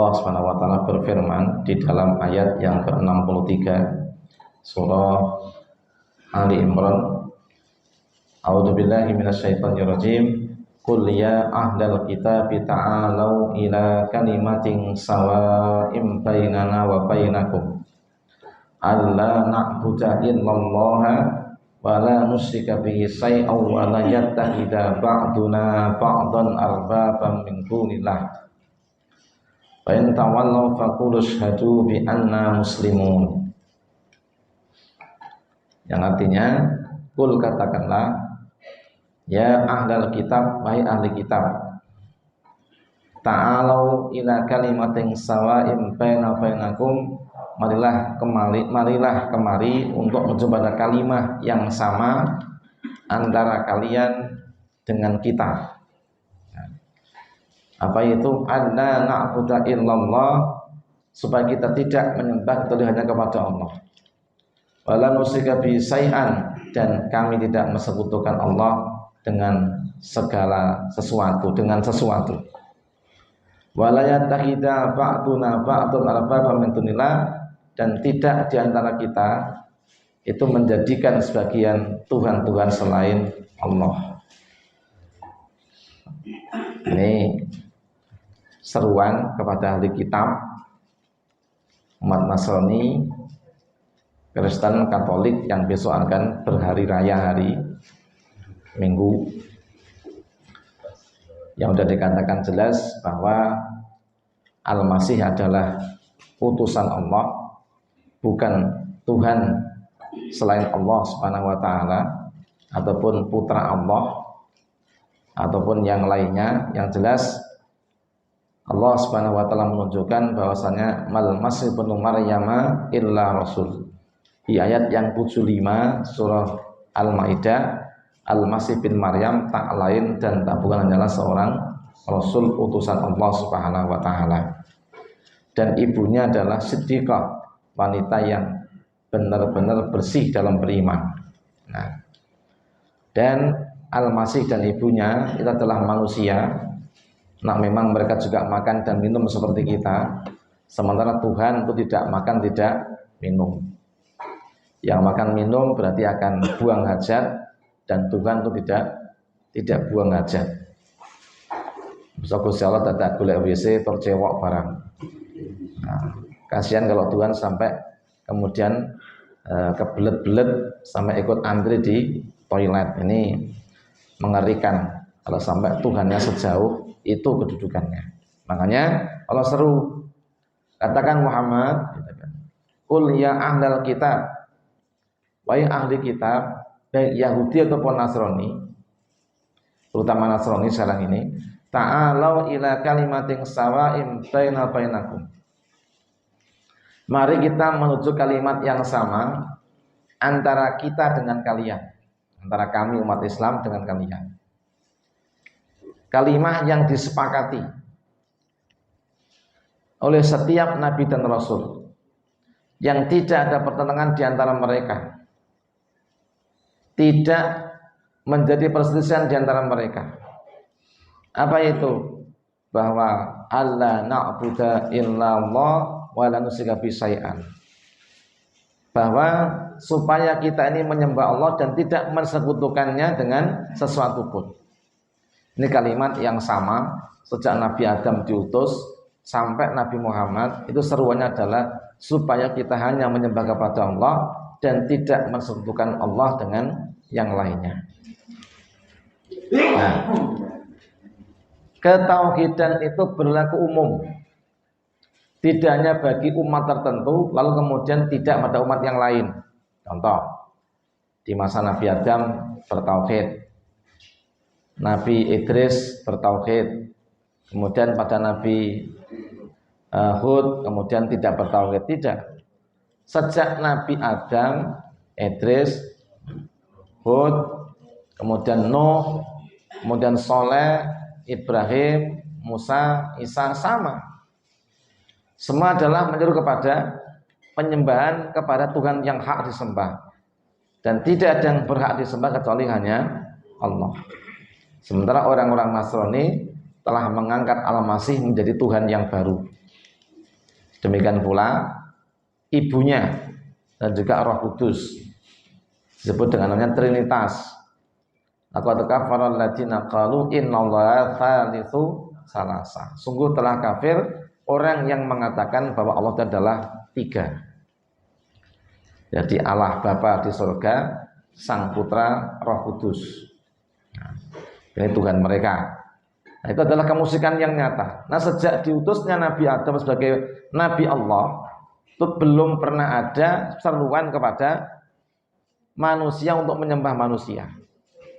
Allah Subhanahu wa taala berfirman di dalam ayat yang ke-63 surah Ali Imran, A'udzubillahi minasyaitonir rajim. Qul ya ahlal kitabi ta'alau ila kalimatin sawa'im bainana wa bainakum alla na'budu illallaha wa la nusyrika bihi syai'an wa la yattakhidha ba'duna ba'dan arbaban min dunillah fa in tawallaw faqulu ashhadu bi anna muslimun. Yang artinya, qul katakanlah, ya ahlal kitab, wahai ahli kitab, ta'alau ila kalimatin sawa'im baina bainakum, marilah kemari untuk mencoba ada kalimat yang sama antara kalian dengan kita. Apa itu? Alla na'budu illallah, supaya kita tidak menyembah kecuali hanya kepada Allah. Wala nusyrika bihi syai'an, dan kami tidak mensekutukan Allah dengan segala sesuatu, dengan sesuatu. Wala yattakhidha ba'duna ba'dan arbaban min dunillah, dan tidak diantara kita itu menjadikan sebagian Tuhan-Tuhan selain Allah. Ini seruan kepada ahli kitab, umat Nasrani, Kristen, Katolik yang besok akan berhari raya hari Minggu, yang sudah dikatakan jelas bahwa Al-Masih adalah utusan Allah, bukan Tuhan selain Allah Subhanahu wa taala, ataupun putra Allah, ataupun yang lainnya. Yang jelas Allah Subhanahu wa taala menunjukkan bahwasanya mal masih ibnu Maryam illa rasul. Di ayat yang 75 surah Al-Maidah, Al-Masih bin Maryam tak lain dan tak bukan hanyalah seorang rasul utusan Allah Subhanahu wa taala. Dan ibunya adalah Siddiqah, wanita yang benar-benar bersih dalam beriman. Nah, dan Al-Masih dan ibunya itu adalah manusia. Nah, memang mereka juga makan dan minum seperti kita, sementara Tuhan itu tidak makan, tidak minum. Yang makan minum berarti akan buang hajat, dan Tuhan itu tidak buang hajat. Gusti Allah tidak golek WC tercewok barang. Nah, kasihan kalau Tuhan sampai kemudian kebelet-belet sampai ikut antri di toilet. Ini mengerikan kalau sampai Tuhannya sejauh itu kedudukannya. Makanya Allah seru, katakan Muhammad, qul ya ahlal kitab, wahai ahli kitab, baik Yahudi ataupun Nasrani, terutama Nasrani sekarang ini, ta'alau ila kalimatin sawa'im baina bainakum, mari kita menuju kalimat yang sama antara kita dengan kalian, antara kami umat Islam dengan kalian. Kalimat yang disepakati oleh setiap nabi dan rasul, yang tidak ada pertentangan di antara mereka, tidak menjadi perselisihan di antara mereka. Apa itu? Bahwa alla na'budu illallah wa la nusyrika bihi syai'an, bahwa supaya kita ini menyembah Allah dan tidak mensekutukannya dengan sesuatu pun. Ini kalimat yang sama sejak Nabi Adam diutus sampai Nabi Muhammad. Itu seruannya adalah supaya kita hanya menyembah kepada Allah dan tidak mensekutukan Allah dengan yang lainnya. Nah, ketauhidan itu berlaku umum, tidak hanya bagi umat tertentu lalu kemudian tidak pada umat yang lain. Contoh, di masa Nabi Adam bertauhid, Nabi Idris bertauhid, kemudian pada Nabi Hud kemudian tidak bertauhid. Tidak, sejak Nabi Adam, Idris, Hud, kemudian Nuh, kemudian Soleh, Ibrahim, Musa, Isa, sama. Semua adalah menyeru kepada penyembahan kepada Tuhan yang hak disembah, dan tidak ada yang berhak disembah kecuali hanya Allah. Sementara orang-orang Nasrani telah mengangkat Al-Masih menjadi Tuhan yang baru. Demikian pula ibunya dan juga Roh Kudus disebut dengan namanya Trinitas. Laqad kafara alladziina qalu innallaha tsalitsu salasa. Sungguh telah kafir orang yang mengatakan bahwa Allah adalah tiga. Jadi Allah Bapa di surga, Sang Putra, Roh Kudus. Nah, ini Tuhan mereka. Nah, itu adalah kemusyrikan yang nyata. Nah, sejak diutusnya Nabi Adam sebagai Nabi Allah, itu belum pernah ada seruan kepada manusia untuk menyembah manusia.